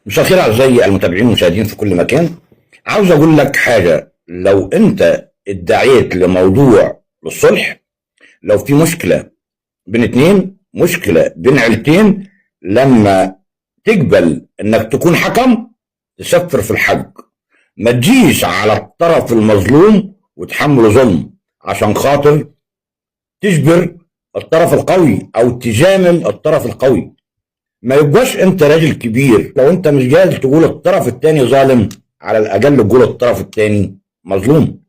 مساء الخير اعزائي المتابعين والمشاهدين في كل مكان. عاوز اقول لك حاجه، لو انت ادعيت لموضوع للصلح، لو في مشكله بين اتنين، مشكله بين عيلتين، لما تقبل انك تكون حكم تسفر في الحق. ما تجيش على الطرف المظلوم وتحمله ظلم عشان خاطر تجبر الطرف القوي او تجامل الطرف القوي. ما يبقاش انت راجل كبير لو انت مش جاهز تقول الطرف التاني ظالم، على الاقل تقول الطرف التاني مظلوم.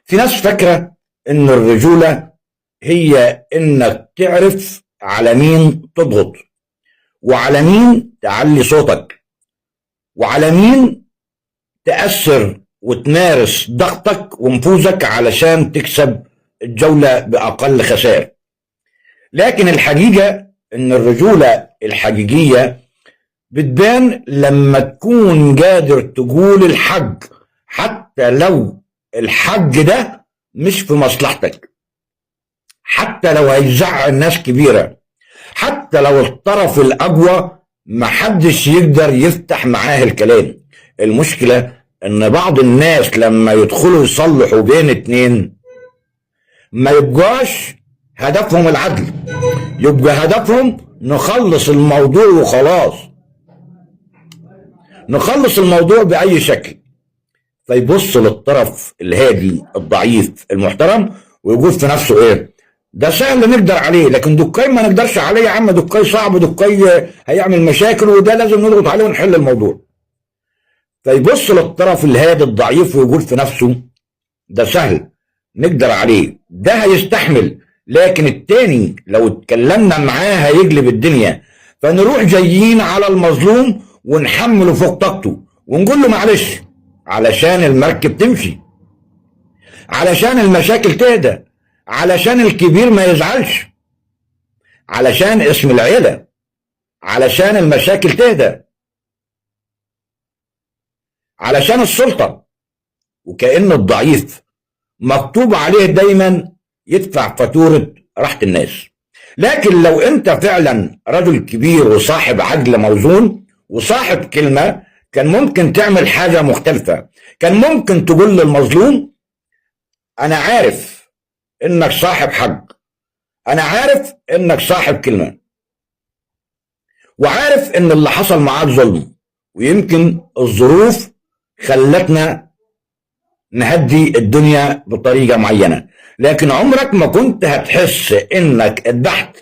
في ناس فاكره ان الرجوله هي انك تعرف على مين تضغط، وعلى مين تعلي صوتك، وعلى مين تأثر وتمارس ضغطك ونفوذك علشان تكسب الجولة بأقل خسائر. لكن الحقيقة ان الرجولة الحقيقية بتبان لما تكون قادر تقول الحق، حتى لو الحق ده مش في مصلحتك، حتى لو هيزعل ناس كبيرة، حتى لو الطرف الأقوى محدش يقدر يفتح معاه الكلام. المشكلة ان بعض الناس لما يدخلوا يصلحوا بين اتنين ما يبقاش هدفهم العدل، يبقى هدفهم نخلص الموضوع وخلاص، نخلص الموضوع بأي شكل. فيبص للطرف الهادي الضعيف المحترم ويقول في نفسه ايه ده سهل نقدر عليه، لكن دكاي ما نقدرش عليه يا عم، دكاي صعب، دكاي هيعمل مشاكل، وده لازم نضغط عليه ونحل الموضوع. فيبص للطرف الهادي الضعيف ويقول في نفسه ده سهل نقدر عليه، ده هيستحمل، لكن التاني لو اتكلمنا معاه هيقلب الدنيا. فنروح جايين على المظلوم ونحمله فوق طاقته ونقول له معلش علشان المركب تمشي، علشان المشاكل تهدى، علشان الكبير ما يزعلش، علشان اسم العيلة، علشان المشاكل تهدى، علشان السلطة. وكأن الضعيف مكتوب عليه دايما يدفع فاتورة راحة الناس. لكن لو انت فعلا رجل كبير وصاحب عقل موزون وصاحب كلمة، كان ممكن تعمل حاجة مختلفة. كان ممكن تقول للمظلوم انا عارف انك صاحب حق، انا عارف انك صاحب كلمة، وعارف ان اللي حصل معاك ظلم، ويمكن الظروف خلتنا نهدي الدنيا بطريقة معينة، لكن عمرك ما كنت هتحس انك اتبحت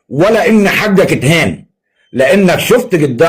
ولا ان حقك اتهان، لانك شفت قدام